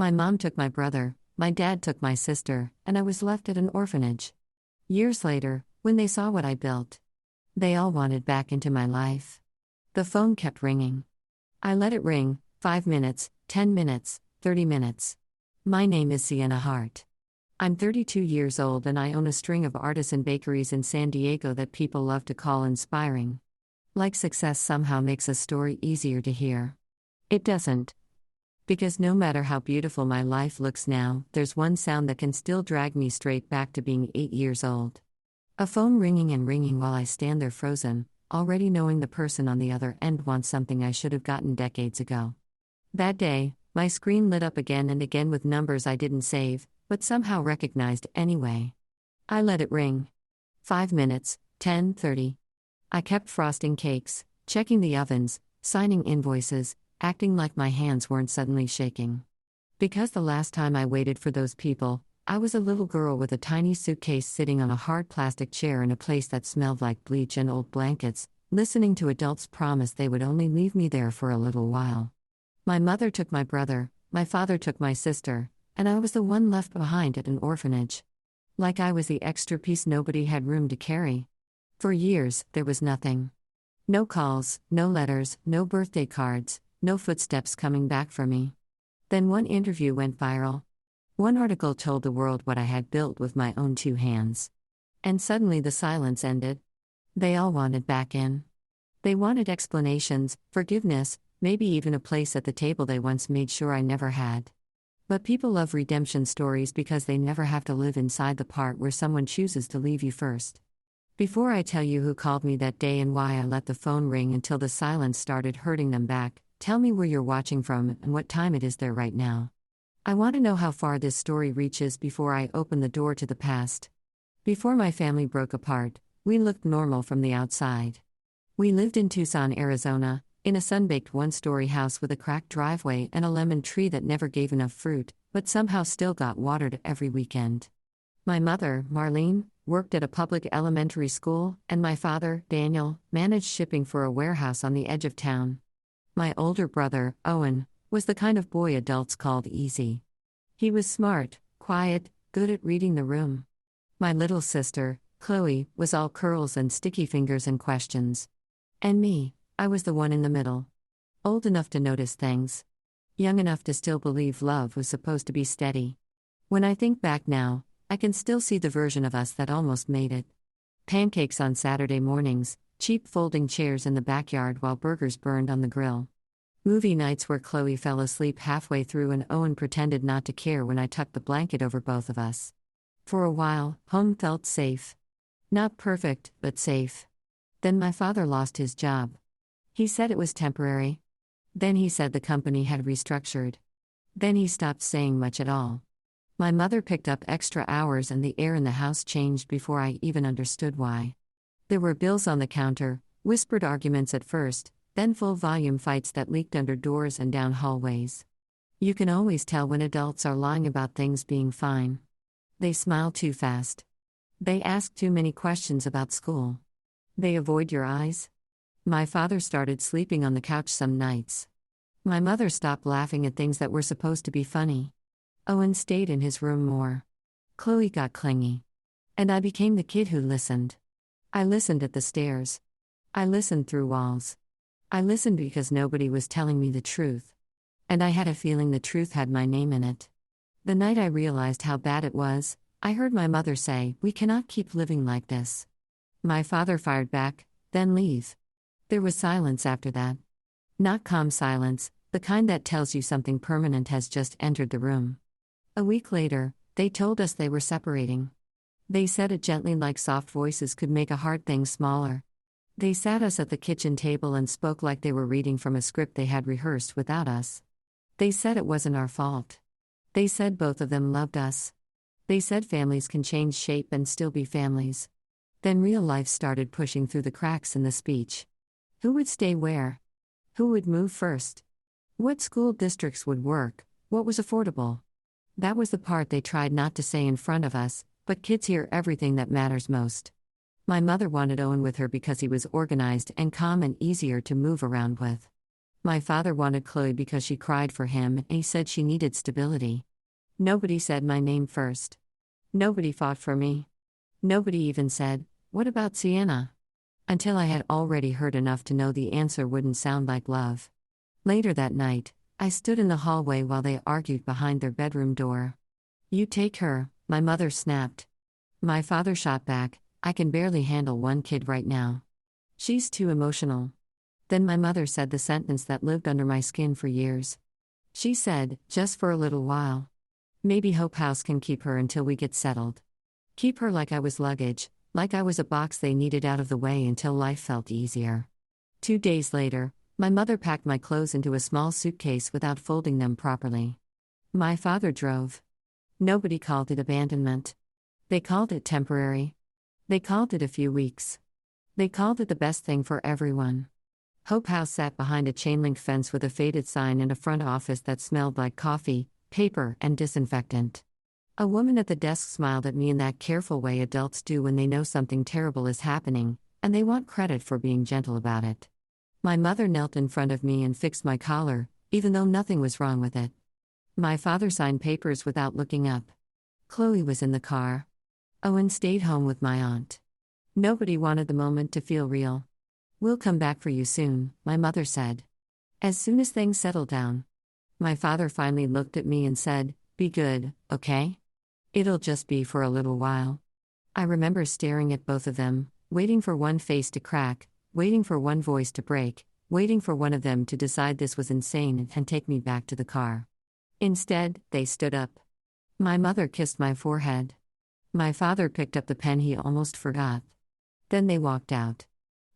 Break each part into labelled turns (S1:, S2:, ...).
S1: My mom took my brother, my dad took my sister, and I was left at an orphanage. Years later, when they saw what I built, they all wanted back into my life. The phone kept ringing. I let it ring, 5 minutes, 10 minutes, 30 minutes. My name is Sienna Hart. I'm 32 years old and I own a string of artisan bakeries in San Diego that people love to call inspiring. Like success somehow makes a story easier to hear. It doesn't. Because no matter how beautiful my life looks now, there's one sound that can still drag me straight back to being 8 years old. A phone ringing and ringing while I stand there frozen, already knowing the person on the other end wants something I should have gotten decades ago. That day, my screen lit up again and again with numbers I didn't save, but somehow recognized anyway. I let it ring. 5 minutes, 10, 30. I kept frosting cakes, checking the ovens, signing invoices, acting like my hands weren't suddenly shaking. Because the last time I waited for those people, I was a little girl with a tiny suitcase sitting on a hard plastic chair in a place that smelled like bleach and old blankets, listening to adults promise they would only leave me there for a little while. My mother took my brother, my father took my sister, and I was the one left behind at an orphanage. Like I was the extra piece nobody had room to carry. For years, there was nothing. No calls, no letters, no birthday cards, no footsteps coming back for me. Then one interview went viral. One article told the world what I had built with my own 2 hands. And suddenly the silence ended. They all wanted back in. They wanted explanations, forgiveness, maybe even a place at the table they once made sure I never had. But people love redemption stories because they never have to live inside the part where someone chooses to leave you first. Before I tell you who called me that day and why I let the phone ring until the silence started hurting them back, tell me where you're watching from and what time it is there right now. I want to know how far this story reaches before I open the door to the past. Before my family broke apart, we looked normal from the outside. We lived in Tucson, Arizona, in a sun-baked one-story house with a cracked driveway and a lemon tree that never gave enough fruit, but somehow still got watered every weekend. My mother, Marlene, worked at a public elementary school, and my father, Daniel, managed shipping for a warehouse on the edge of town. My older brother, Owen, was the kind of boy adults called easy. He was smart, quiet, good at reading the room. My little sister, Chloe, was all curls and sticky fingers and questions. And me, I was the one in the middle. Old enough to notice things. Young enough to still believe love was supposed to be steady. When I think back now, I can still see the version of us that almost made it. Pancakes on Saturday mornings, cheap folding chairs in the backyard while burgers burned on the grill. Movie nights where Chloe fell asleep halfway through and Owen pretended not to care when I tucked the blanket over both of us. For a while, home felt safe. Not perfect, but safe. Then my father lost his job. He said it was temporary. Then he said the company had restructured. Then he stopped saying much at all. My mother picked up extra hours and the air in the house changed before I even understood why. There were bills on the counter, whispered arguments at first, then full-volume fights that leaked under doors and down hallways. You can always tell when adults are lying about things being fine. They smile too fast. They ask too many questions about school. They avoid your eyes. My father started sleeping on the couch some nights. My mother stopped laughing at things that were supposed to be funny. Owen stayed in his room more. Chloe got clingy. And I became the kid who listened. I listened at the stairs. I listened through walls. I listened because nobody was telling me the truth. And I had a feeling the truth had my name in it. The night I realized how bad it was, I heard my mother say, "We cannot keep living like this." My father fired back, "Then leave." There was silence after that. Not calm silence, the kind that tells you something permanent has just entered the room. A week later, they told us they were separating. They said it gently like soft voices could make a hard thing smaller. They sat us at the kitchen table and spoke like they were reading from a script they had rehearsed without us. They said it wasn't our fault. They said both of them loved us. They said families can change shape and still be families. Then real life started pushing through the cracks in the speech. Who would stay where? Who would move first? What school districts would work? What was affordable? That was the part they tried not to say in front of us, but kids hear everything that matters most. My mother wanted Owen with her because he was organized and calm and easier to move around with. My father wanted Chloe because she cried for him and he said she needed stability. Nobody said my name first. Nobody fought for me. Nobody even said, "What about Sienna?" Until I had already heard enough to know the answer wouldn't sound like love. Later that night, I stood in the hallway while they argued behind their bedroom door. "You take her," my mother snapped. My father shot back, "I can barely handle one kid right now. She's too emotional." Then my mother said the sentence that lived under my skin for years. She said, "Just for a little while. Maybe Hope House can keep her until we get settled. Keep her like I was luggage, like I was a box they needed out of the way until life felt easier." 2 days later, my mother packed my clothes into a small suitcase without folding them properly. My father drove. Nobody called it abandonment. They called it temporary. They called it a few weeks. They called it the best thing for everyone. Hope House sat behind a chain-link fence with a faded sign and a front office that smelled like coffee, paper, and disinfectant. A woman at the desk smiled at me in that careful way adults do when they know something terrible is happening, and they want credit for being gentle about it. My mother knelt in front of me and fixed my collar, even though nothing was wrong with it. My father signed papers without looking up. Chloe was in the car. Owen stayed home with my aunt. Nobody wanted the moment to feel real. "We'll come back for you soon," my mother said. "As soon as things settle down." My father finally looked at me and said, "Be good, okay? It'll just be for a little while." I remember staring at both of them, waiting for one face to crack, waiting for one voice to break, waiting for one of them to decide this was insane and take me back to the car. Instead, they stood up. My mother kissed my forehead. My father picked up the pen he almost forgot. Then they walked out.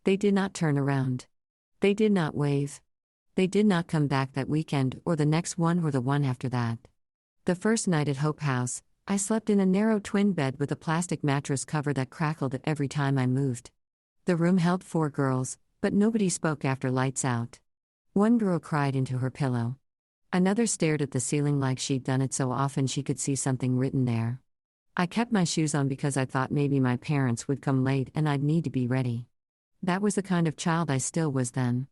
S1: They did not turn around. They did not wave. They did not come back that weekend or the next one or the one after that. The first night at Hope House, I slept in a narrow twin bed with a plastic mattress cover that crackled every time I moved. The room held 4 girls, but nobody spoke after lights out. One girl cried into her pillow. Another stared at the ceiling like she'd done it so often she could see something written there. I kept my shoes on because I thought maybe my parents would come late and I'd need to be ready. That was the kind of child I still was then.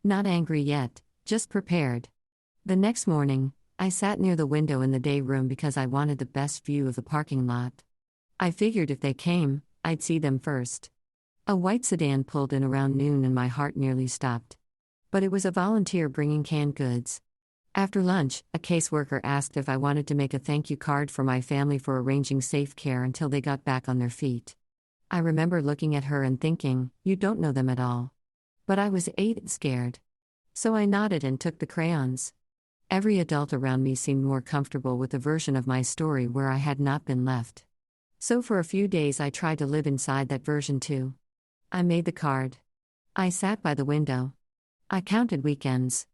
S1: Not angry yet, just prepared. The next morning, I sat near the window in the day room because I wanted the best view of the parking lot. I figured if they came, I'd see them first. A white sedan pulled in around noon and my heart nearly stopped. But it was a volunteer bringing canned goods. After lunch, a caseworker asked if I wanted to make a thank you card for my family for arranging safe care until they got back on their feet. I remember looking at her and thinking, "You don't know them at all." But I was 8 and scared. So I nodded and took the crayons. Every adult around me seemed more comfortable with the version of my story where I had not been left. So for a few days I tried to live inside that version too. I made the card. I sat by the window. I counted weekends.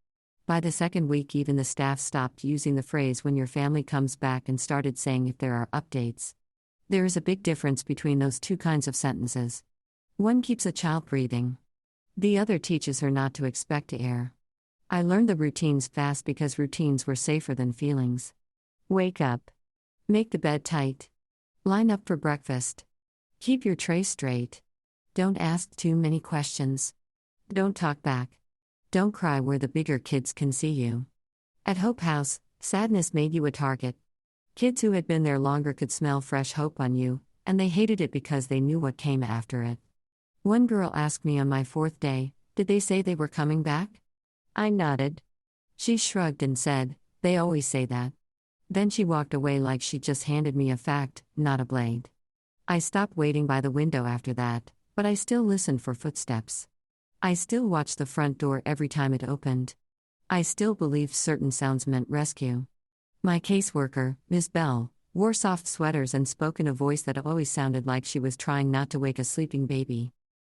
S1: By the second week even the staff stopped using the phrase "when your family comes back" and started saying "if there are updates." There is a big difference between those two kinds of sentences. One keeps a child breathing. The other teaches her not to expect air. I learned the routines fast because routines were safer than feelings. Wake up. Make the bed tight. Line up for breakfast. Keep your tray straight. Don't ask too many questions. Don't talk back. Don't cry where the bigger kids can see you. At Hope House, sadness made you a target. Kids who had been there longer could smell fresh hope on you, and they hated it because they knew what came after it. One girl asked me on my 4th day, "Did they say they were coming back?" I nodded. She shrugged and said, "They always say that." Then she walked away like she just handed me a fact, not a blade. I stopped waiting by the window after that, but I still listened for footsteps. I still watched the front door every time it opened. I still believed certain sounds meant rescue. My caseworker, Ms. Bell, wore soft sweaters and spoke in a voice that always sounded like she was trying not to wake a sleeping baby.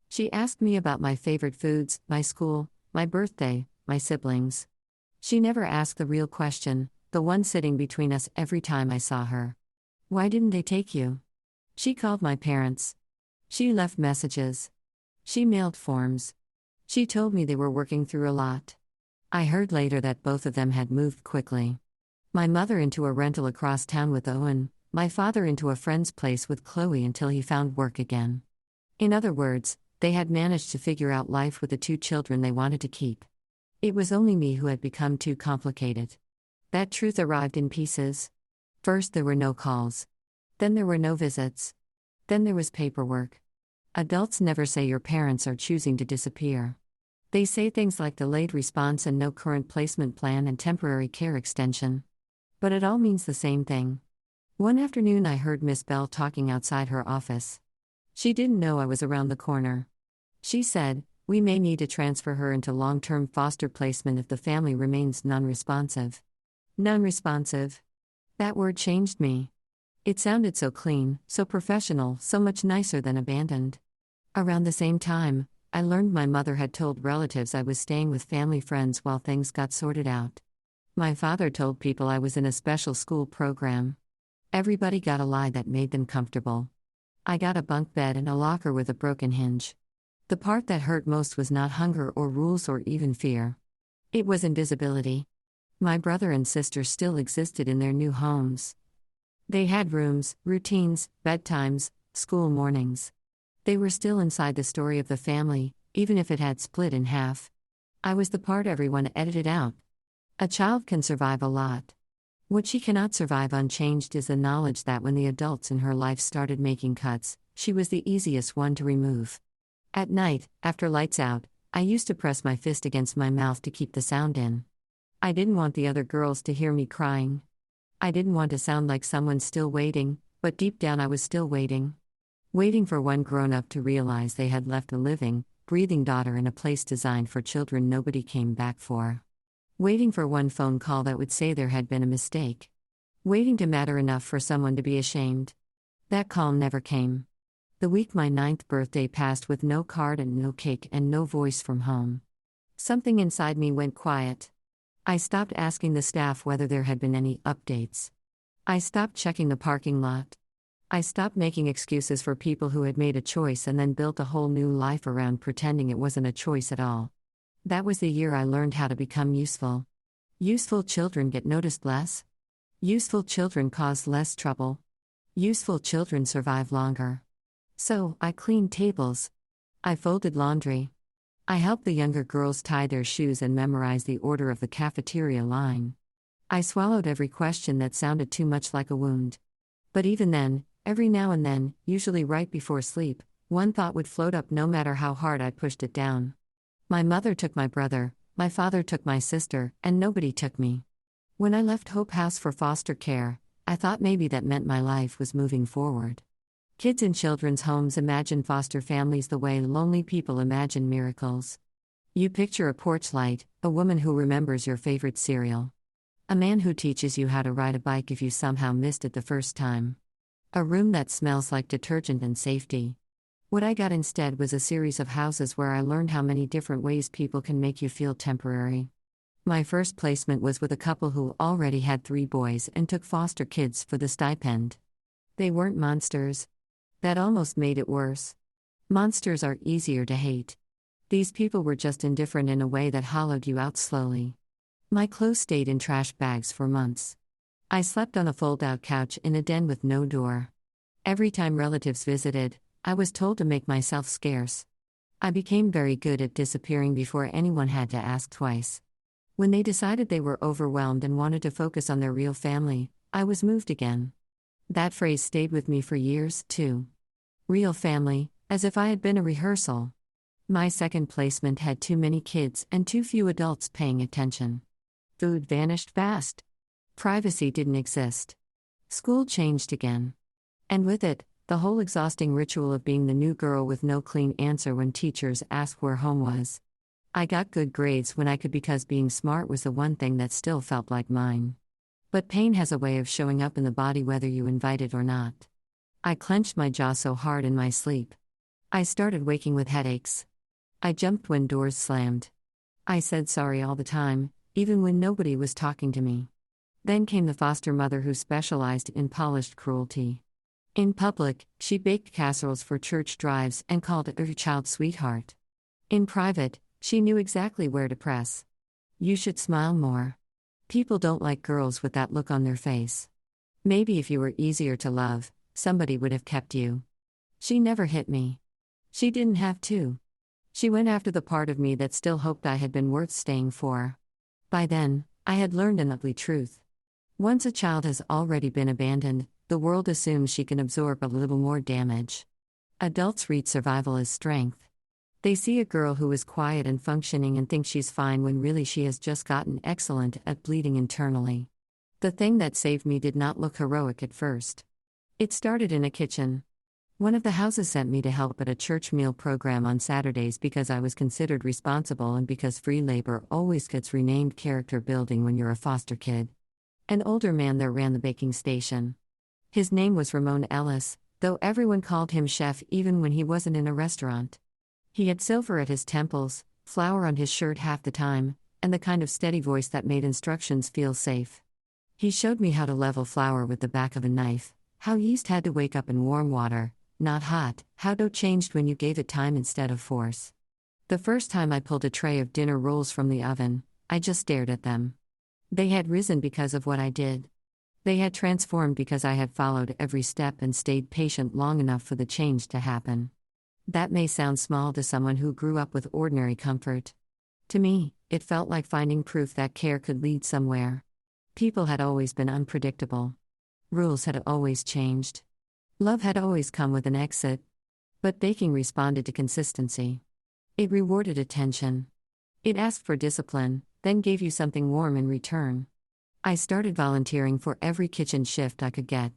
S1: She asked me about my favorite foods, my school, my birthday, my siblings. She never asked the real question, the one sitting between us every time I saw her. Why didn't they take you? She called my parents. She left messages. She mailed forms. She told me they were working through a lot. I heard later that both of them had moved quickly. My mother into a rental across town with Owen, my father into a friend's place with Chloe until he found work again. In other words, they had managed to figure out life with the 2 children they wanted to keep. It was only me who had become too complicated. That truth arrived in pieces. First, there were no calls. Then there were no visits. Then there was paperwork. Adults never say your parents are choosing to disappear. They say things like delayed response and no current placement plan and temporary care extension. But it all means the same thing. One afternoon I heard Miss Bell talking outside her office. She didn't know I was around the corner. She said, "We may need to transfer her into long-term foster placement if the family remains non-responsive." Non-responsive. That word changed me. It sounded so clean, so professional, so much nicer than abandoned. Around the same time, I learned my mother had told relatives I was staying with family friends while things got sorted out. My father told people I was in a special school program. Everybody got a lie that made them comfortable. I got a bunk bed and a locker with a broken hinge. The part that hurt most was not hunger or rules or even fear. It was invisibility. My brother and sister still existed in their new homes. They had rooms, routines, bedtimes, school mornings. They were still inside the story of the family, even if it had split in half. I was the part everyone edited out. A child can survive a lot. What she cannot survive unchanged is the knowledge that when the adults in her life started making cuts, she was the easiest one to remove. At night, after lights out, I used to press my fist against my mouth to keep the sound in. I didn't want the other girls to hear me crying. I didn't want to sound like someone still waiting, but deep down I was still waiting. Waiting for one grown-up to realize they had left a living, breathing daughter in a place designed for children nobody came back for. Waiting for one phone call that would say there had been a mistake. Waiting to matter enough for someone to be ashamed. That call never came. The week my 9th birthday passed with no card and no cake and no voice from home. Something inside me went quiet. I stopped asking the staff whether there had been any updates. I stopped checking the parking lot. I stopped making excuses for people who had made a choice and then built a whole new life around pretending it wasn't a choice at all. That was the year I learned how to become useful. Useful children get noticed less. Useful children cause less trouble. Useful children survive longer. So, I cleaned tables. I folded laundry. I helped the younger girls tie their shoes and memorize the order of the cafeteria line. I swallowed every question that sounded too much like a wound. But even then, every now and then, usually right before sleep, one thought would float up no matter how hard I pushed it down. My mother took my brother, my father took my sister, and nobody took me. When I left Hope House for foster care, I thought maybe that meant my life was moving forward. Kids in children's homes imagine foster families the way lonely people imagine miracles. You picture a porch light, a woman who remembers your favorite cereal. A man who teaches you how to ride a bike if you somehow missed it the first time. A room that smells like detergent and safety. What I got instead was a series of houses where I learned how many different ways people can make you feel temporary. My first placement was with a couple who already had 3 boys and took foster kids for the stipend. They weren't monsters. That almost made it worse. Monsters are easier to hate. These people were just indifferent in a way that hollowed you out slowly. My clothes stayed in trash bags for months. I slept on a fold-out couch in a den with no door. Every time relatives visited, I was told to make myself scarce. I became very good at disappearing before anyone had to ask twice. When they decided they were overwhelmed and wanted to focus on their real family, I was moved again. That phrase stayed with me for years, too. Real family, as if I had been a rehearsal. My second placement had too many kids and too few adults paying attention. Food vanished fast. Privacy didn't exist. School changed again. And with it, the whole exhausting ritual of being the new girl with no clean answer when teachers asked where home was. I got good grades when I could because being smart was the one thing that still felt like mine. But pain has a way of showing up in the body whether you invite it or not. I clenched my jaw so hard in my sleep. I started waking with headaches. I jumped when doors slammed. I said sorry all the time, even when nobody was talking to me. Then came the foster mother who specialized in polished cruelty. In public, she baked casseroles for church drives and called her child sweetheart. In private, she knew exactly where to press. You should smile more. People don't like girls with that look on their face. Maybe if you were easier to love, somebody would have kept you. She never hit me. She didn't have to. She went after the part of me that still hoped I had been worth staying for. By then, I had learned an ugly truth. Once a child has already been abandoned, the world assumes she can absorb a little more damage. Adults read survival as strength. They see a girl who is quiet and functioning and think she's fine when really she has just gotten excellent at bleeding internally. The thing that saved me did not look heroic at first. It started in a kitchen. One of the houses sent me to help at a church meal program on Saturdays because I was considered responsible and because free labor always gets renamed character building when you're a foster kid. An older man there ran the baking station. His name was Ramon Ellis, though everyone called him chef even when he wasn't in a restaurant. He had silver at his temples, flour on his shirt half the time, and the kind of steady voice that made instructions feel safe. He showed me how to level flour with the back of a knife, how yeast had to wake up in warm water, not hot, how dough changed when you gave it time instead of force. The first time I pulled a tray of dinner rolls from the oven, I just stared at them. They had risen because of what I did. They had transformed because I had followed every step and stayed patient long enough for the change to happen. That may sound small to someone who grew up with ordinary comfort. To me, it felt like finding proof that care could lead somewhere. People had always been unpredictable. Rules had always changed. Love had always come with an exit. But baking responded to consistency. It rewarded attention. It asked for discipline, then gave you something warm in return. I started volunteering for every kitchen shift I could get.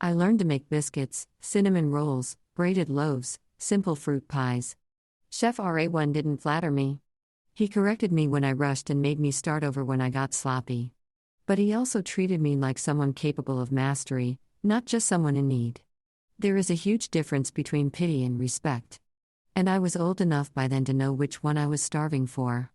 S1: I learned to make biscuits, cinnamon rolls, braided loaves, simple fruit pies. Chef RA1 didn't flatter me. He corrected me when I rushed and made me start over when I got sloppy. But he also treated me like someone capable of mastery, not just someone in need. There is a huge difference between pity and respect. And I was old enough by then to know which one I was starving for.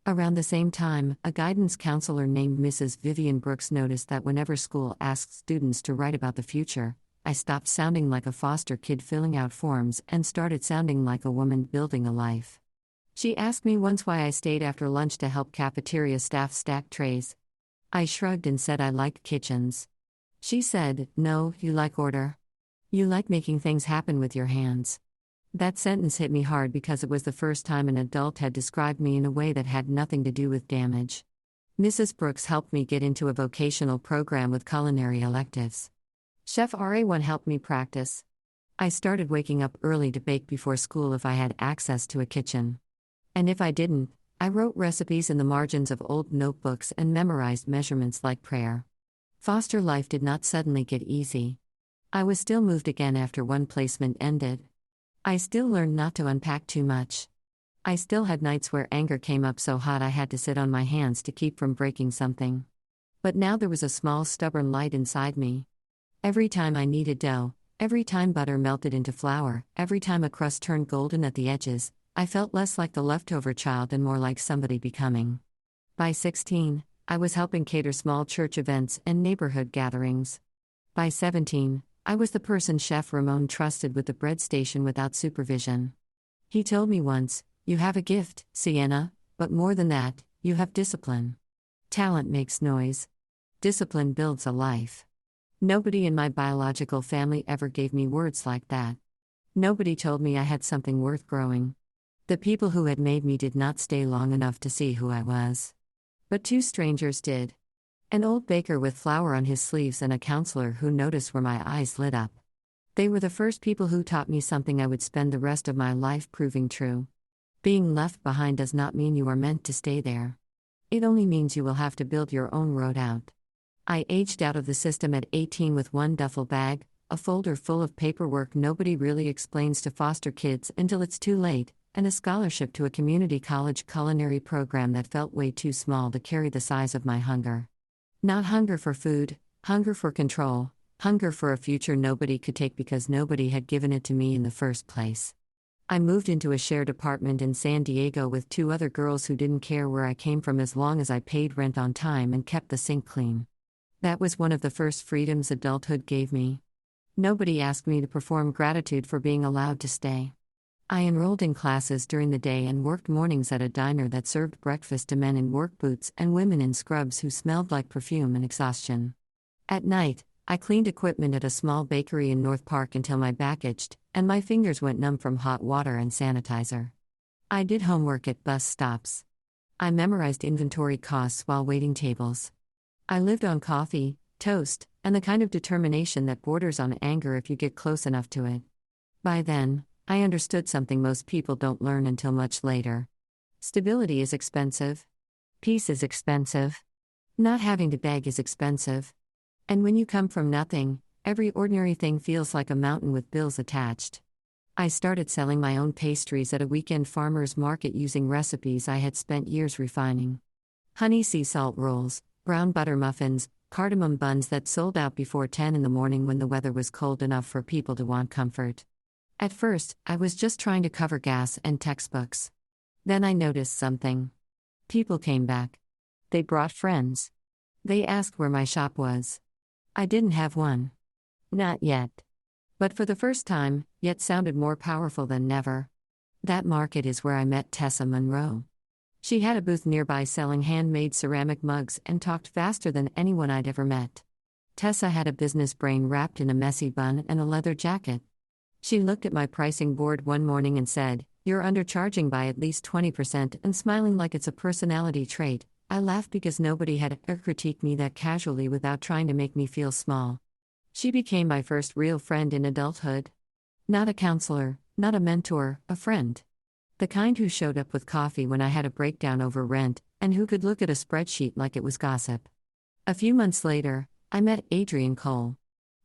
S1: Around the same time, a guidance counselor named Mrs. Vivian Brooks noticed that whenever school asked students to write about the future, I stopped sounding like a foster kid filling out forms and started sounding like a woman building a life. She asked me once why I stayed after lunch to help cafeteria staff stack trays. I shrugged and said I liked kitchens. She said, "No, you like order. You like making things happen with your hands." That sentence hit me hard because it was the first time an adult had described me in a way that had nothing to do with damage. Mrs. Brooks helped me get into a vocational program with culinary electives. Chef RA1 helped me practice. I started waking up early to bake before school if I had access to a kitchen. And if I didn't, I wrote recipes in the margins of old notebooks and memorized measurements like prayer. Foster life did not suddenly get easy. I was still moved again after one placement ended. I still learned not to unpack too much. I still had nights where anger came up so hot I had to sit on my hands to keep from breaking something. But now there was a small stubborn light inside me. Every time I kneaded dough, every time butter melted into flour, every time a crust turned golden at the edges, I felt less like the leftover child and more like somebody becoming. By 16, I was helping cater small church events and neighborhood gatherings. By 17, I was the person Chef Ramon trusted with the bread station without supervision. He told me once, "You have a gift, Sienna, but more than that, you have discipline. Talent makes noise. Discipline builds a life." Nobody in my biological family ever gave me words like that. Nobody told me I had something worth growing. The people who had made me did not stay long enough to see who I was. But two strangers did. An old baker with flour on his sleeves and a counselor who noticed where my eyes lit up. They were the first people who taught me something I would spend the rest of my life proving true. Being left behind does not mean you are meant to stay there. It only means you will have to build your own road out. I aged out of the system at 18 with one duffel bag, a folder full of paperwork nobody really explains to foster kids until it's too late, and a scholarship to a community college culinary program that felt way too small to carry the size of my hunger. Not hunger for food, hunger for control, hunger for a future nobody could take because nobody had given it to me in the first place. I moved into a shared apartment in San Diego with two other girls who didn't care where I came from as long as I paid rent on time and kept the sink clean. That was one of the first freedoms adulthood gave me. Nobody asked me to perform gratitude for being allowed to stay. I enrolled in classes during the day and worked mornings at a diner that served breakfast to men in work boots and women in scrubs who smelled like perfume and exhaustion. At night, I cleaned equipment at a small bakery in North Park until my back itched, and my fingers went numb from hot water and sanitizer. I did homework at bus stops. I memorized inventory costs while waiting tables. I lived on coffee, toast, and the kind of determination that borders on anger if you get close enough to it. By then, I understood something most people don't learn until much later. Stability is expensive. Peace is expensive. Not having to beg is expensive. And when you come from nothing, every ordinary thing feels like a mountain with bills attached. I started selling my own pastries at a weekend farmer's market using recipes I had spent years refining. Honey sea salt rolls, brown butter muffins, cardamom buns that sold out before 10 in the morning when the weather was cold enough for people to want comfort. At first, I was just trying to cover gas and textbooks. Then I noticed something. People came back. They brought friends. They asked where my shop was. I didn't have one. Not yet. But for the first time, yet sounded more powerful than never. That market is where I met Tessa Monroe. She had a booth nearby selling handmade ceramic mugs and talked faster than anyone I'd ever met. Tessa had a business brain wrapped in a messy bun and a leather jacket. She looked at my pricing board one morning and said, "You're undercharging by at least 20%, and smiling like it's a personality trait. I laughed because nobody had ever critiqued me that casually without trying to make me feel small. She became my first real friend in adulthood. Not a counselor, not a mentor, a friend. The kind who showed up with coffee when I had a breakdown over rent, and who could look at a spreadsheet like it was gossip. A few months later, I met Adrian Cole.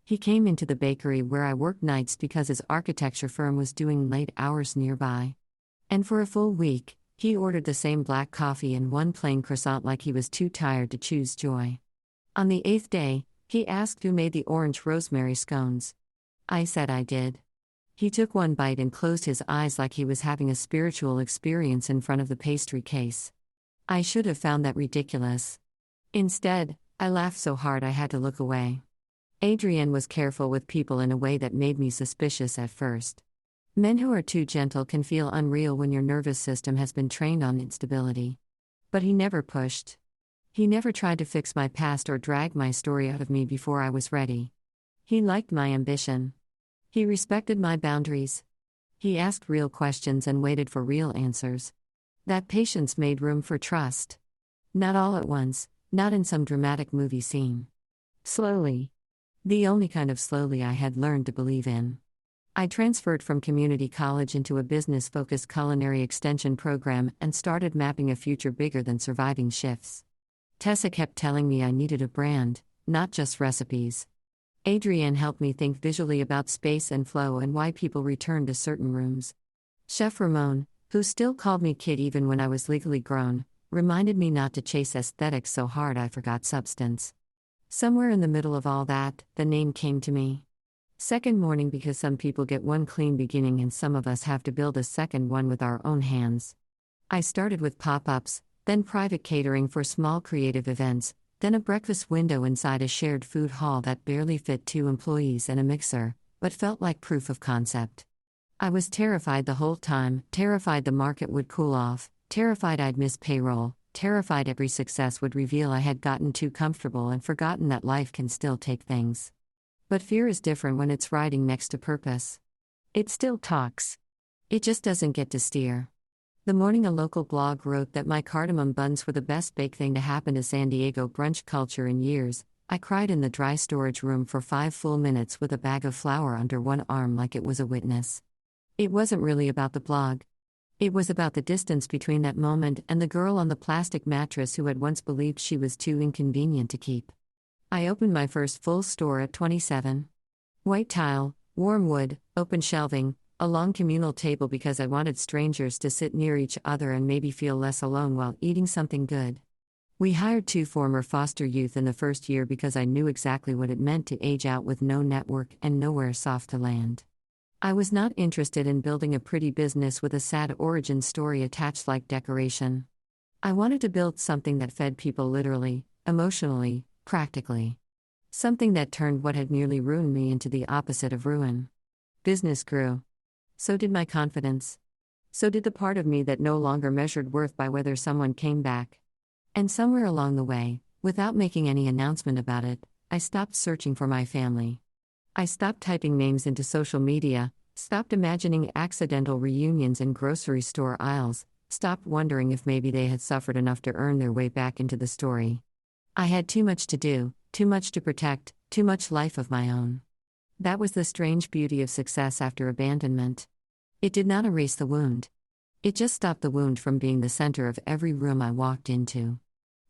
S1: He came into the bakery where I worked nights because his architecture firm was doing late hours nearby. And for a full week, he ordered the same black coffee and one plain croissant like he was too tired to choose joy. On the 8th day, he asked who made the orange rosemary scones. I said I did. He took one bite and closed his eyes like he was having a spiritual experience in front of the pastry case. I should have found that ridiculous. Instead, I laughed so hard I had to look away. Adrian was careful with people in a way that made me suspicious at first. Men who are too gentle can feel unreal when your nervous system has been trained on instability. But he never pushed. He never tried to fix my past or drag my story out of me before I was ready. He liked my ambition. He respected my boundaries. He asked real questions and waited for real answers. That patience made room for trust. Not all at once, not in some dramatic movie scene. Slowly. The only kind of slowly I had learned to believe in. I transferred from community college into a business-focused culinary extension program and started mapping a future bigger than surviving shifts. Tessa kept telling me I needed a brand, not just recipes. Adrian helped me think visually about space and flow and why people return to certain rooms. Chef Ramon, who still called me kid even when I was legally grown, reminded me not to chase aesthetics so hard I forgot substance. Somewhere in the middle of all that, the name came to me. Second morning because some people get one clean beginning and some of us have to build a second one with our own hands. I started with pop-ups, then private catering for small creative events, then a breakfast window inside a shared food hall that barely fit 2 employees and a mixer, but felt like proof of concept. I was terrified the whole time, terrified the market would cool off, terrified I'd miss payroll, terrified every success would reveal I had gotten too comfortable and forgotten that life can still take things. But fear is different when it's riding next to purpose. It still talks. It just doesn't get to steer. The morning a local blog wrote that my cardamom buns were the best baked thing to happen to San Diego brunch culture in years, I cried in the dry storage room for 5 full minutes with a bag of flour under one arm like it was a witness. It wasn't really about the blog. It was about the distance between that moment and the girl on the plastic mattress who had once believed she was too inconvenient to keep. I opened my first full store at 27. White tile, warm wood, open shelving, a long communal table because I wanted strangers to sit near each other and maybe feel less alone while eating something good. We hired 2 former foster youth in the first year because I knew exactly what it meant to age out with no network and nowhere soft to land. I was not interested in building a pretty business with a sad origin story attached like decoration. I wanted to build something that fed people literally, emotionally, practically. Something that turned what had nearly ruined me into the opposite of ruin. Business grew. So did my confidence. So did the part of me that no longer measured worth by whether someone came back. And somewhere along the way, without making any announcement about it, I stopped searching for my family. I stopped typing names into social media, Stopped imagining accidental reunions in grocery store aisles, stopped wondering if maybe they had suffered enough to earn their way back into the story. I had too much to do, too much to protect, too much life of my own. That was the strange beauty of success after abandonment. It did not erase the wound. It just stopped the wound from being the center of every room I walked into.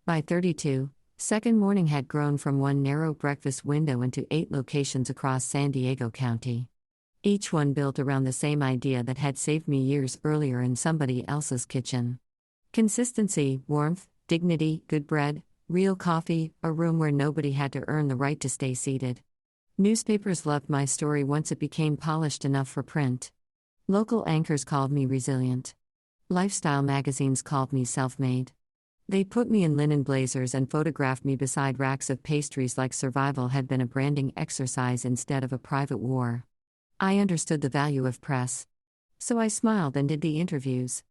S1: By 32, Second Morning had grown from one narrow breakfast window into 8 locations across San Diego County. Each one built around the same idea that had saved me years earlier in somebody else's kitchen. Consistency, warmth, dignity, good bread, real coffee, a room where nobody had to earn the right to stay seated. Newspapers loved my story once it became polished enough for print. Local anchors called me resilient. Lifestyle magazines called me self-made. They put me in linen blazers and photographed me beside racks of pastries like survival had been a branding exercise instead of a private war. I understood the value of press. So I smiled and did the interviews.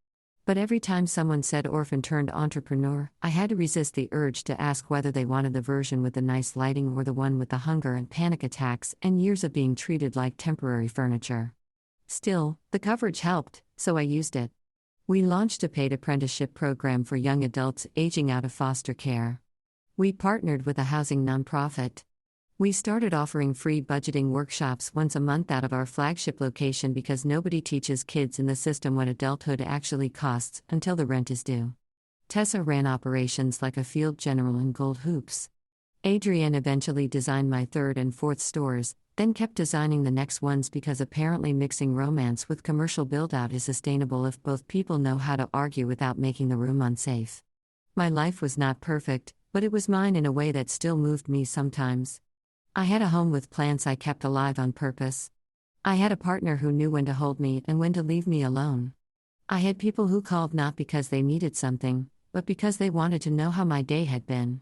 S1: But every time someone said orphan turned entrepreneur, I had to resist the urge to ask whether they wanted the version with the nice lighting or the one with the hunger and panic attacks and years of being treated like temporary furniture. Still, the coverage helped, so I used it. We launched a paid apprenticeship program for young adults aging out of foster care. We partnered with a housing nonprofit. We started offering free budgeting workshops once a month out of our flagship location because nobody teaches kids in the system what adulthood actually costs until the rent is due. Tessa ran operations like a field general in gold hoops. Adrienne eventually designed my 3rd and 4th stores, then kept designing the next ones because apparently mixing romance with commercial build-out is sustainable if both people know how to argue without making the room unsafe. My life was not perfect, but it was mine in a way that still moved me sometimes. I had a home with plants I kept alive on purpose. I had a partner who knew when to hold me and when to leave me alone. I had people who called not because they needed something, but because they wanted to know how my day had been.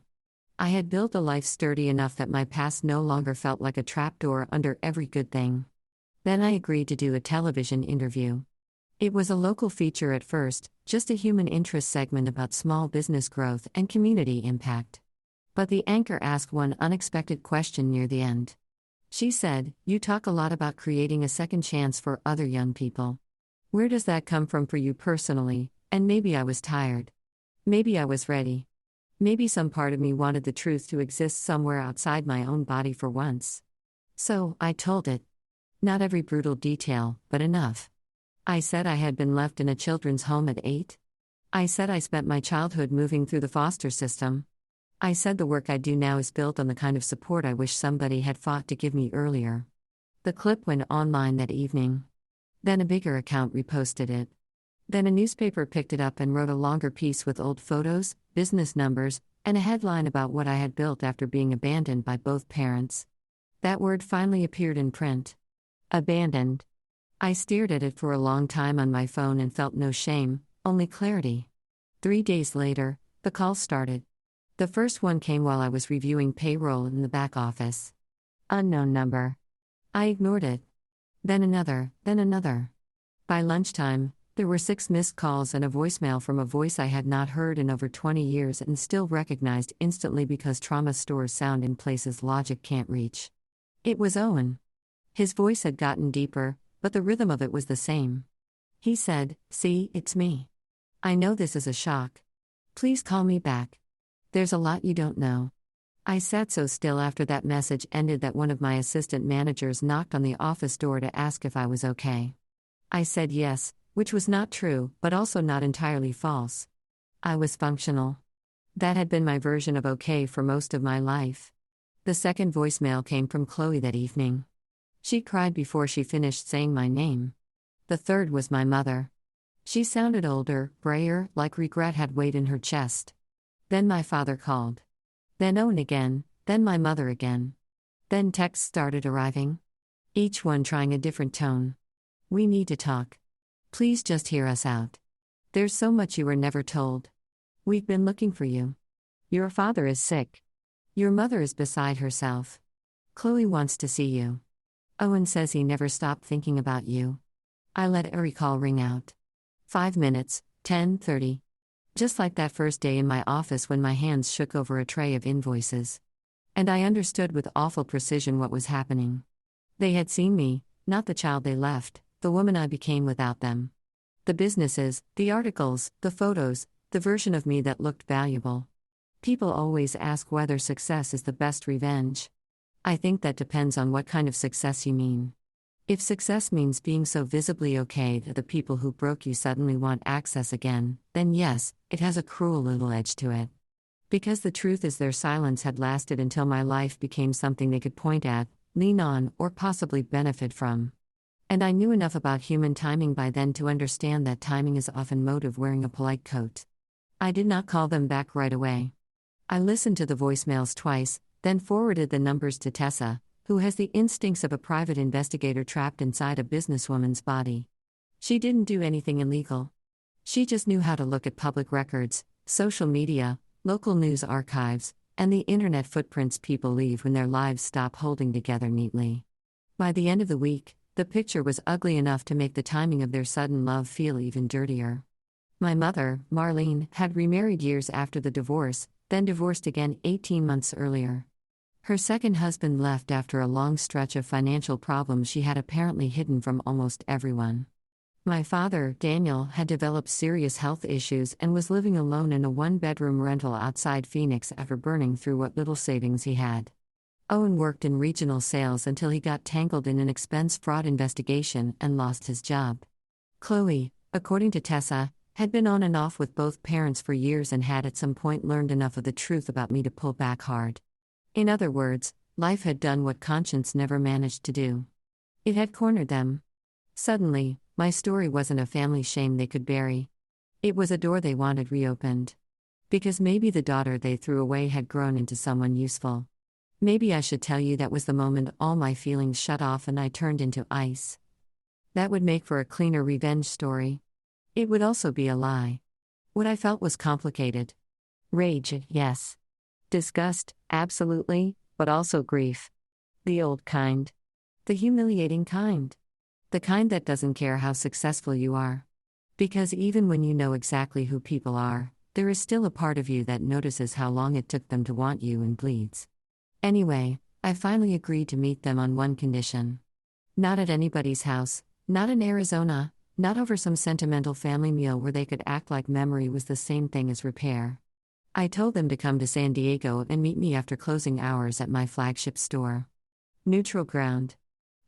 S1: I had built a life sturdy enough that my past no longer felt like a trapdoor under every good thing. Then I agreed to do a television interview. It was a local feature at first, just a human interest segment about small business growth and community impact. But the anchor asked one unexpected question near the end. She said, "You talk a lot about creating a second chance for other young people. Where does that come from for you personally?" And maybe I was tired. Maybe I was ready. Maybe some part of me wanted the truth to exist somewhere outside my own body for once. So, I told it. Not every brutal detail, but enough. I said I had been left in a children's home at 8. I said I spent my childhood moving through the foster system. I said the work I do now is built on the kind of support I wish somebody had fought to give me earlier. The clip went online that evening. Then a bigger account reposted it. Then a newspaper picked it up and wrote a longer piece with old photos, business numbers, and a headline about what I had built after being abandoned by both parents. That word finally appeared in print. Abandoned. I stared at it for a long time on my phone and felt no shame, only clarity. 3 days later, the calls started. The first one came while I was reviewing payroll in the back office. Unknown number. I ignored it. Then another, then another. By lunchtime, there were 6 missed calls and a voicemail from a voice I had not heard in over 20 years and still recognized instantly because trauma stores sound in places logic can't reach. It was Owen. His voice had gotten deeper, but the rhythm of it was the same. He said, "See, it's me. I know this is a shock. Please call me back. There's a lot you don't know." I sat so still after that message ended that one of my assistant managers knocked on the office door to ask if I was okay. I said yes, which was not true, but also not entirely false. I was functional. That had been my version of okay for most of my life. The second voicemail came from Chloe that evening. She cried before she finished saying my name. The third was my mother. She sounded older, grayer, like regret had weight in her chest. Then my father called. Then Owen again, then my mother again. Then texts started arriving. Each one trying a different tone. "We need to talk. Please just hear us out. There's so much you were never told. We've been looking for you. Your father is sick. Your mother is beside herself. Chloe wants to see you. Owen says he never stopped thinking about you." I let every call ring out. 5 minutes, 10:30. Just like that first day in my office when my hands shook over a tray of invoices. And I understood with awful precision what was happening. They had seen me, not the child they left, the woman I became without them. The businesses, the articles, the photos, the version of me that looked valuable. People always ask whether success is the best revenge. I think that depends on what kind of success you mean. If success means being so visibly okay that the people who broke you suddenly want access again, then yes, it has a cruel little edge to it. Because the truth is their silence had lasted until my life became something they could point at, lean on, or possibly benefit from. And I knew enough about human timing by then to understand that timing is often motive wearing a polite coat. I did not call them back right away. I listened to the voicemails twice, then forwarded the numbers to Tessa, who has the instincts of a private investigator trapped inside a businesswoman's body. She didn't do anything illegal. She just knew how to look at public records, social media, local news archives, and the internet footprints people leave when their lives stop holding together neatly. By the end of the week, the picture was ugly enough to make the timing of their sudden love feel even dirtier. My mother, Marlene, had remarried years after the divorce, then divorced again 18 months earlier. Her second husband left after a long stretch of financial problems she had apparently hidden from almost everyone. My father, Daniel, had developed serious health issues and was living alone in a one-bedroom rental outside Phoenix after burning through what little savings he had. Owen worked in regional sales until he got tangled in an expense fraud investigation and lost his job. Chloe, according to Tessa, had been on and off with both parents for years and had at some point learned enough of the truth about me to pull back hard. In other words, life had done what conscience never managed to do. It had cornered them. Suddenly, my story wasn't a family shame they could bury. It was a door they wanted reopened. Because maybe the daughter they threw away had grown into someone useful. Maybe I should tell you that was the moment all my feelings shut off and I turned into ice. That would make for a cleaner revenge story. It would also be a lie. What I felt was complicated. Rage, yes. Disgust, absolutely, but also grief. The old kind. The humiliating kind. The kind that doesn't care how successful you are. Because even when you know exactly who people are, there is still a part of you that notices how long it took them to want you and bleeds. Anyway, I finally agreed to meet them on one condition. Not at anybody's house, not in Arizona, not over some sentimental family meal where they could act like memory was the same thing as repair. I told them to come to San Diego and meet me after closing hours at my flagship store. Neutral ground.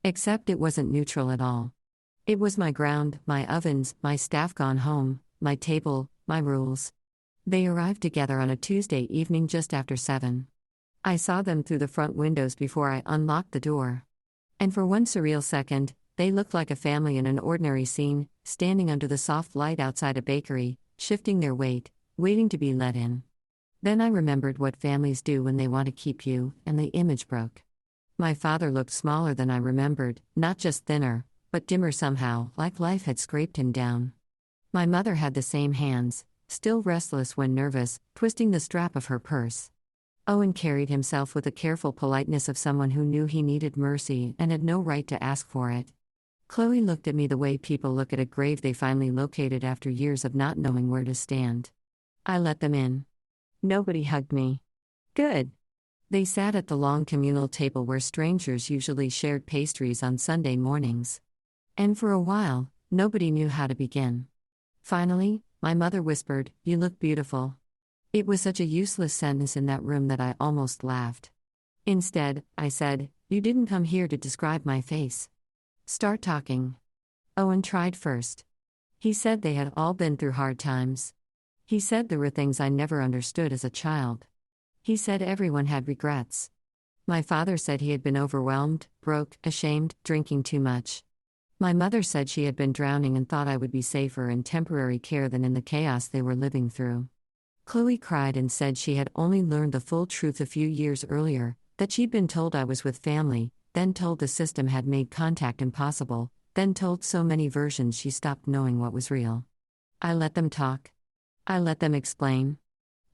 S1: Except it wasn't neutral at all. It was my ground, my ovens, my staff gone home, my table, my rules. They arrived together on a Tuesday evening just after 7. I saw them through the front windows before I unlocked the door. And for one surreal second, they looked like a family in an ordinary scene, standing under the soft light outside a bakery, shifting their weight, waiting to be let in. Then I remembered what families do when they want to keep you, and the image broke. My father looked smaller than I remembered, not just thinner, but dimmer somehow, like life had scraped him down. My mother had the same hands, still restless when nervous, twisting the strap of her purse. Owen carried himself with the careful politeness of someone who knew he needed mercy and had no right to ask for it. Chloe looked at me the way people look at a grave they finally located after years of not knowing where to stand. I let them in. Nobody hugged me. Good. They sat at the long communal table where strangers usually shared pastries on Sunday mornings. And for a while, nobody knew how to begin. Finally, my mother whispered, "You look beautiful." It was such a useless sentence in that room that I almost laughed. Instead, I said, "You didn't come here to describe my face. Start talking." Owen tried first. He said they had all been through hard times. He said there were things I never understood as a child. He said everyone had regrets. My father said he had been overwhelmed, broke, ashamed, drinking too much. My mother said she had been drowning and thought I would be safer in temporary care than in the chaos they were living through. Chloe cried and said she had only learned the full truth a few years earlier, that she'd been told I was with family, then told the system had made contact impossible, then told so many versions she stopped knowing what was real. I let them talk. I let them explain.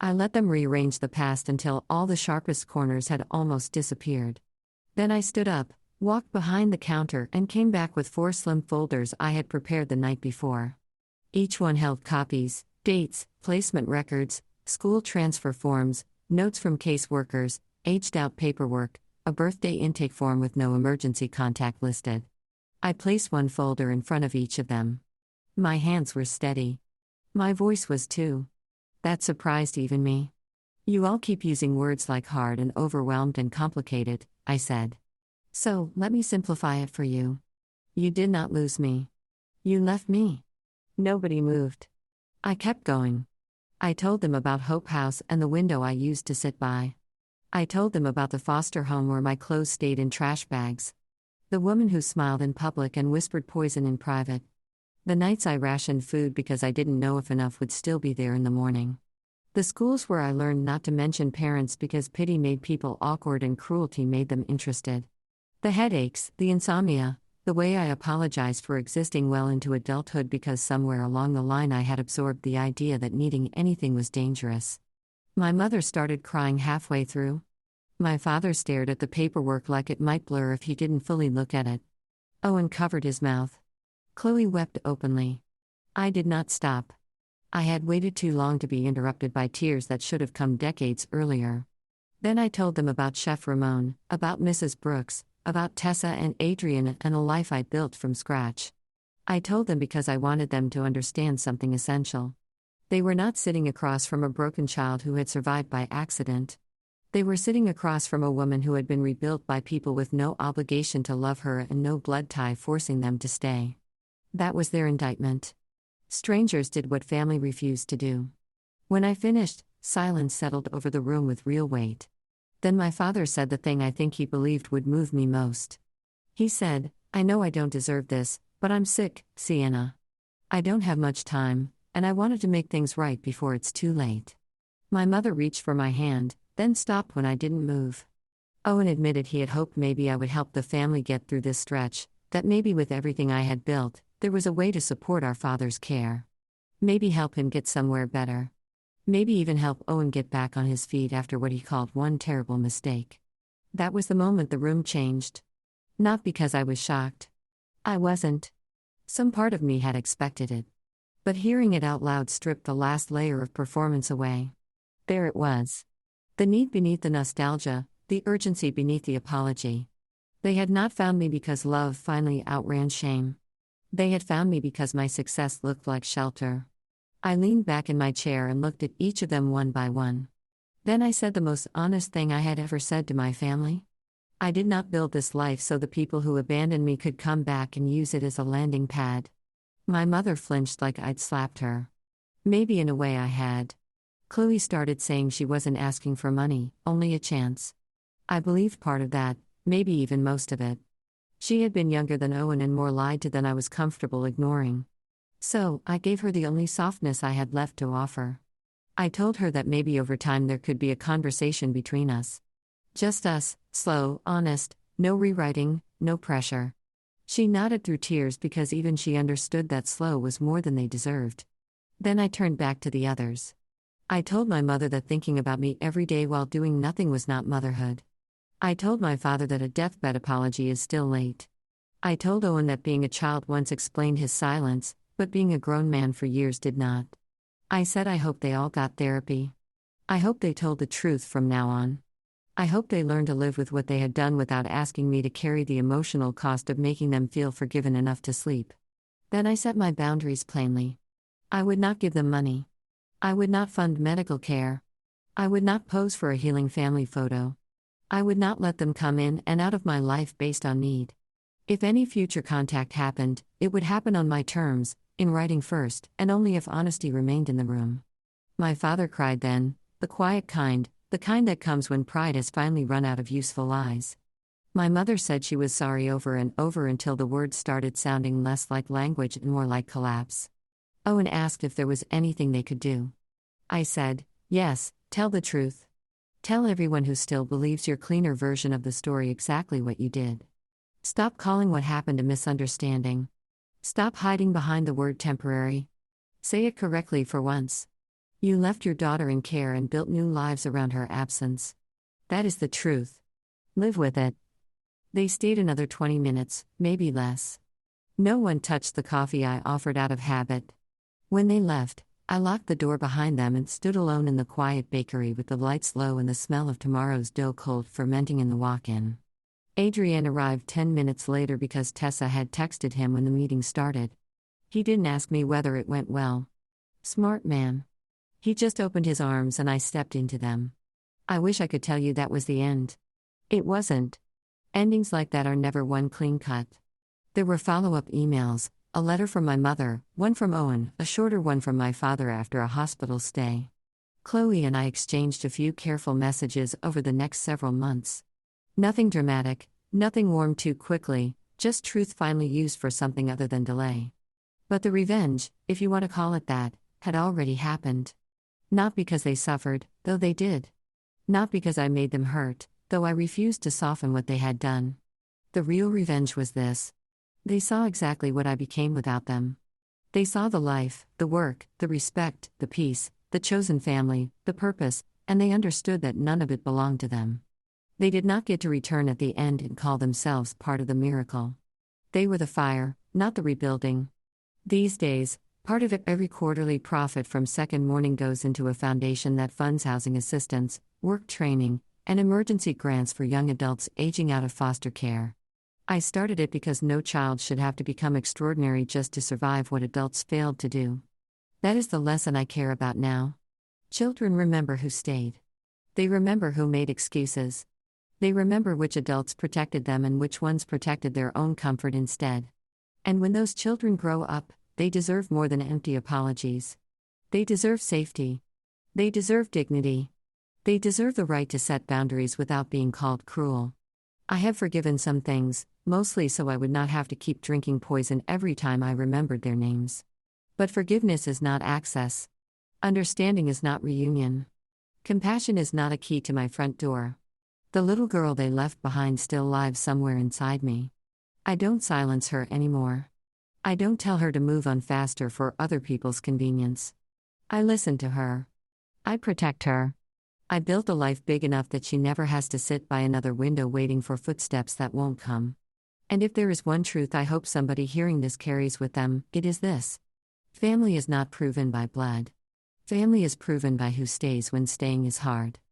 S1: I let them rearrange the past until all the sharpest corners had almost disappeared. Then I stood up, walked behind the counter and came back with 4 slim folders I had prepared the night before. Each one held copies, dates, placement records, school transfer forms, notes from caseworkers, aged-out paperwork, a birthday intake form with no emergency contact listed. I placed one folder in front of each of them. My hands were steady. My voice was too. That surprised even me. You all keep using words like hard and overwhelmed and complicated, I said. So, let me simplify it for you. You did not lose me. You left me. Nobody moved. I kept going. I told them about Hope House and the window I used to sit by. I told them about the foster home where my clothes stayed in trash bags. The woman who smiled in public and whispered poison in private. The nights I rationed food because I didn't know if enough would still be there in the morning. The schools where I learned not to mention parents because pity made people awkward and cruelty made them interested. The headaches, the insomnia, the way I apologized for existing well into adulthood because somewhere along the line I had absorbed the idea that needing anything was dangerous. My mother started crying halfway through. My father stared at the paperwork like it might blur if he didn't fully look at it. Owen covered his mouth. Chloe wept openly. I did not stop. I had waited too long to be interrupted by tears that should have come decades earlier. Then I told them about Chef Ramon, about Mrs. Brooks, about Tessa and Adrian and a life I built from scratch. I told them because I wanted them to understand something essential. They were not sitting across from a broken child who had survived by accident. They were sitting across from a woman who had been rebuilt by people with no obligation to love her and no blood tie forcing them to stay. That was their indictment. Strangers did what family refused to do. When I finished, silence settled over the room with real weight. Then my father said the thing I think he believed would move me most. He said, I know I don't deserve this, but I'm sick, Sienna. I don't have much time, and I wanted to make things right before it's too late. My mother reached for my hand, then stopped when I didn't move. Owen admitted he had hoped maybe I would help the family get through this stretch, that maybe with everything I had built, there was a way to support our father's care. Maybe help him get somewhere better. Maybe even help Owen get back on his feet after what he called one terrible mistake. That was the moment the room changed. Not because I was shocked. I wasn't. Some part of me had expected it. But hearing it out loud stripped the last layer of performance away. There it was. The need beneath the nostalgia, the urgency beneath the apology. They had not found me because love finally outran shame. They had found me because my success looked like shelter. I leaned back in my chair and looked at each of them one by one. Then I said the most honest thing I had ever said to my family. I did not build this life so the people who abandoned me could come back and use it as a landing pad. My mother flinched like I'd slapped her. Maybe in a way I had. Chloe started saying she wasn't asking for money, only a chance. I believed part of that, maybe even most of it. She had been younger than Owen and more lied to than I was comfortable ignoring. So, I gave her the only softness I had left to offer. I told her that maybe over time there could be a conversation between us. Just us, slow, honest, no rewriting, no pressure. She nodded through tears because even she understood that slow was more than they deserved. Then I turned back to the others. I told my mother that thinking about me every day while doing nothing was not motherhood. I told my father that a deathbed apology is still late. I told Owen that being a child once explained his silence, but being a grown man for years did not. I said I hope they all got therapy. I hope they told the truth from now on. I hope they learned to live with what they had done without asking me to carry the emotional cost of making them feel forgiven enough to sleep. Then I set my boundaries plainly. I would not give them money. I would not fund medical care. I would not pose for a healing family photo. I would not let them come in and out of my life based on need. If any future contact happened, it would happen on my terms, in writing first, and only if honesty remained in the room. My father cried then, the quiet kind, the kind that comes when pride has finally run out of useful lies. My mother said she was sorry over and over until the words started sounding less like language and more like collapse. Owen asked if there was anything they could do. I said, yes, tell the truth. Tell everyone who still believes your cleaner version of the story exactly what you did. Stop calling what happened a misunderstanding. Stop hiding behind the word temporary. Say it correctly for once. You left your daughter in care and built new lives around her absence. That is the truth. Live with it. They stayed another 20 minutes, maybe less. No one touched the coffee I offered out of habit. When they left, I locked the door behind them and stood alone in the quiet bakery with the lights low and the smell of tomorrow's dough cold fermenting in the walk-in. Adrian arrived 10 minutes later because Tessa had texted him when the meeting started. He didn't ask me whether it went well. Smart man. He just opened his arms and I stepped into them. I wish I could tell you that was the end. It wasn't. Endings like that are never one clean cut. There were follow-up emails, a letter from my mother, one from Owen, a shorter one from my father after a hospital stay. Chloe and I exchanged a few careful messages over the next several months. Nothing dramatic, nothing warmed too quickly, just truth finally used for something other than delay. But the revenge, if you want to call it that, had already happened. Not because they suffered, though they did. Not because I made them hurt, though I refused to soften what they had done. The real revenge was this. They saw exactly what I became without them. They saw the life, the work, the respect, the peace, the chosen family, the purpose, and they understood that none of it belonged to them. They did not get to return at the end and call themselves part of the miracle. They were the fire, not the rebuilding. These days, part of every quarterly profit from Second Morning goes into a foundation that funds housing assistance, work training, and emergency grants for young adults aging out of foster care. I started it because no child should have to become extraordinary just to survive what adults failed to do. That is the lesson I care about now. Children remember who stayed. They remember who made excuses. They remember which adults protected them and which ones protected their own comfort instead. And when those children grow up, they deserve more than empty apologies. They deserve safety. They deserve dignity. They deserve the right to set boundaries without being called cruel. I have forgiven some things, mostly so I would not have to keep drinking poison every time I remembered their names. But forgiveness is not access. Understanding is not reunion. Compassion is not a key to my front door. The little girl they left behind still lives somewhere inside me. I don't silence her anymore. I don't tell her to move on faster for other people's convenience. I listen to her. I protect her. I built a life big enough that she never has to sit by another window waiting for footsteps that won't come. And if there is one truth I hope somebody hearing this carries with them, it is this. Family is not proven by blood. Family is proven by who stays when staying is hard.